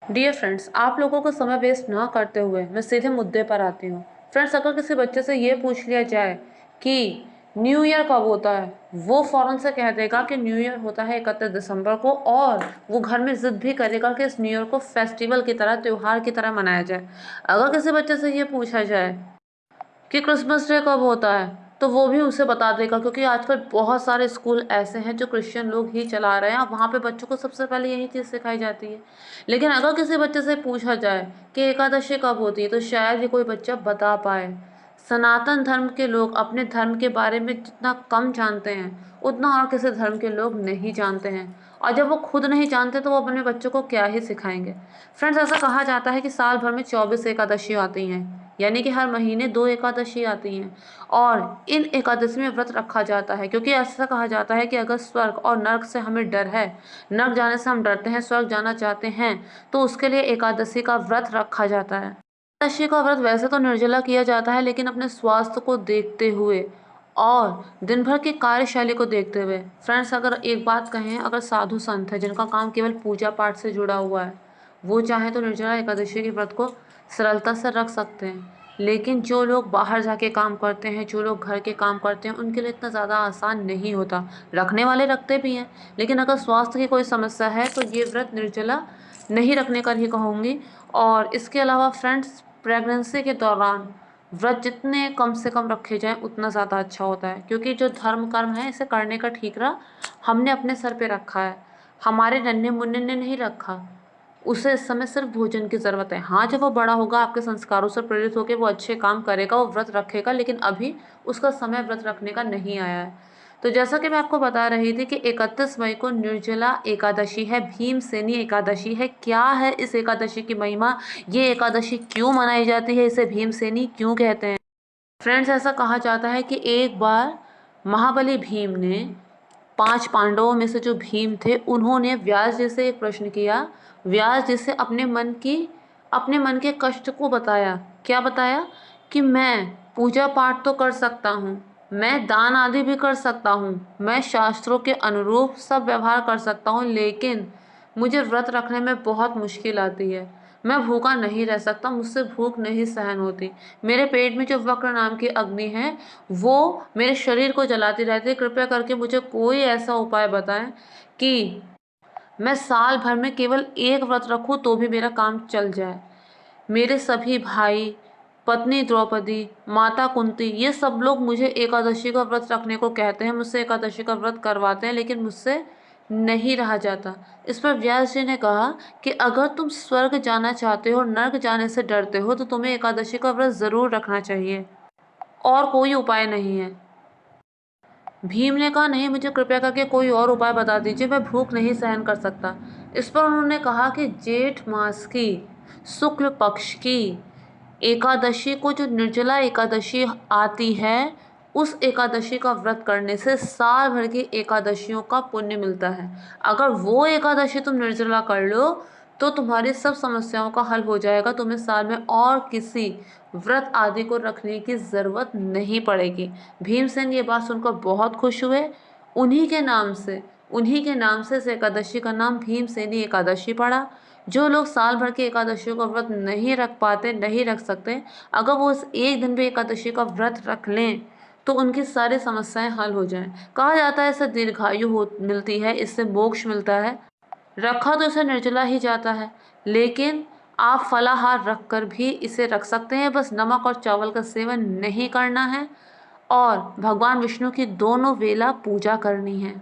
Dear friends, आप लोगों को समय वेस्ट ना करते हुए मैं सीधे मुद्दे पर आती हूँ। फ्रेंड्स, अगर किसी बच्चे से ये पूछ लिया जाए कि न्यू ईयर कब होता है, वो फ़ौरन से कह देगा कि न्यू ईयर होता है 31 दिसंबर को, और वो घर में ज़िद भी करेगा कि इस न्यू ईयर को फेस्टिवल की तरह, त्यौहार की तरह मनाया जाए। अगर किसी बच्चे से ये पूछा जाए कि क्रिसमस डे कब होता है, तो वो भी उसे बता देगा, क्योंकि आजकल बहुत सारे स्कूल ऐसे हैं जो क्रिश्चियन लोग ही चला रहे हैं और वहाँ पे बच्चों को सबसे पहले यही चीज़ सिखाई जाती है। लेकिन अगर किसी बच्चे से पूछा जाए कि एकादशी कब होती है, तो शायद ही कोई बच्चा बता पाए। सनातन धर्म के लोग अपने धर्म के बारे में जितना कम जानते हैं, उतना और किसी धर्म के लोग नहीं जानते हैं। और जब वो खुद नहीं जानते तो वो अपने बच्चों को क्या ही सिखाएंगे। फ्रेंड्स, ऐसा कहा जाता है कि साल भर में 24 एकादशी आती हैं, यानी कि हर महीने 2 एकादशी आती हैं, और इन एकादशी में व्रत रखा जाता है, क्योंकि ऐसा कहा जाता है कि अगर स्वर्ग और नर्क से हमें डर है, नर्क जाने से हम डरते हैं, स्वर्ग जाना चाहते हैं, तो उसके लिए एकादशी का व्रत रखा जाता है। एकादशी का व्रत वैसे तो निर्जला किया जाता है, लेकिन अपने स्वास्थ्य को देखते हुए और दिन भर की कार्यशैली को देखते हुए। फ्रेंड्स, अगर एक बात कहें, अगर साधु संत है जिनका काम केवल पूजा पाठ से जुड़ा हुआ है, वो चाहे तो निर्जला एकादशी के व्रत को सरलता से रख सकते हैं। लेकिन जो लोग बाहर जाके काम करते हैं, जो लोग घर के काम करते हैं, उनके लिए इतना ज़्यादा आसान नहीं होता। रखने वाले रखते भी हैं, लेकिन अगर स्वास्थ्य की कोई समस्या है तो ये व्रत निर्जला नहीं रखने का ही कहूँगी। और इसके अलावा फ्रेंड्स, प्रेगनेंसी के दौरान व्रत जितने कम से कम रखे जाएं उतना ज़्यादा अच्छा होता है, क्योंकि जो धर्म कर्म है इसे करने का ठीकरा हमने अपने सर पे रखा है, हमारे नन्हे मुन्ने ने नहीं रखा। उसे इस समय सिर्फ भोजन की ज़रूरत है। हाँ, जब वो बड़ा होगा, आपके संस्कारों से प्रेरित होकर वो अच्छे काम करेगा, वो व्रत रखेगा, लेकिन अभी उसका समय व्रत रखने का नहीं आया है। तो जैसा कि मैं आपको बता रही थी कि 31 मई को निर्जला एकादशी है, भीमसेनी एकादशी है। क्या है इस एकादशी की महिमा? ये एकादशी क्यों मनाई जाती है? इसे भीमसेनी क्यों कहते हैं? फ्रेंड्स, ऐसा कहा जाता है कि एक बार महाबली भीम ने 5 पांडवों में से जो भीम थे, उन्होंने व्यास जी से एक प्रश्न किया। व्यास जी से अपने मन के कष्ट को बताया। क्या बताया? कि मैं पूजा पाठ तो कर सकता हूँ, मैं दान आदि भी कर सकता हूँ, मैं शास्त्रों के अनुरूप सब व्यवहार कर सकता हूँ, लेकिन मुझे व्रत रखने में बहुत मुश्किल आती है। मैं भूखा नहीं रह सकता, मुझसे भूख नहीं सहन होती। मेरे पेट में जो वक्र नाम की अग्नि है, वो मेरे शरीर को जलाती रहती है। कृपया करके मुझे कोई ऐसा उपाय बताएं कि मैं साल भर में केवल एक व्रत रखूं तो भी मेरा काम चल जाए। मेरे सभी भाई, पत्नी द्रौपदी, माता कुंती, ये सब लोग मुझे एकादशी का व्रत रखने को कहते हैं, मुझसे एकादशी का व्रत करवाते हैं, लेकिन मुझसे नहीं रहा जाता। इस पर व्यास जी ने कहा कि अगर तुम स्वर्ग जाना चाहते हो और नर्क जाने से डरते हो, तो तुम्हें एकादशी का व्रत ज़रूर रखना चाहिए, और कोई उपाय नहीं है। भीम ने कहा, नहीं, मुझे कृपया करके कोई और उपाय बता दीजिए, मैं भूख नहीं सहन कर सकता। इस पर उन्होंने कहा कि जेठ मास की शुक्ल पक्ष की एकादशी को, जो निर्जला एकादशी आती है, उस एकादशी का व्रत करने से साल भर की एकादशियों का पुण्य मिलता है। अगर वो एकादशी तुम निर्जला कर लो तो तुम्हारी सब समस्याओं का हल हो जाएगा। तुम्हें साल में और किसी व्रत आदि को रखने की ज़रूरत नहीं पड़ेगी। भीमसेन ये बात सुनकर बहुत खुश हुए। उन्हीं के नाम से इस एकादशी का नाम भीमसेनी एकादशी पड़ा। जो लोग साल भर की एकादशियों का व्रत नहीं रख पाते, नहीं रख सकते, अगर वो इस एक दिन भी एकादशी का व्रत रख लें तो उनकी सारी समस्याएं हल हो जाएं। कहा जाता है इससे दीर्घायु हो मिलती है, इससे मोक्ष मिलता है। रखा तो इसे निर्जला ही जाता है, लेकिन आप फलाहार रख कर भी इसे रख सकते हैं। बस नमक और चावल का सेवन नहीं करना है, और भगवान विष्णु की दोनों वेला पूजा करनी है।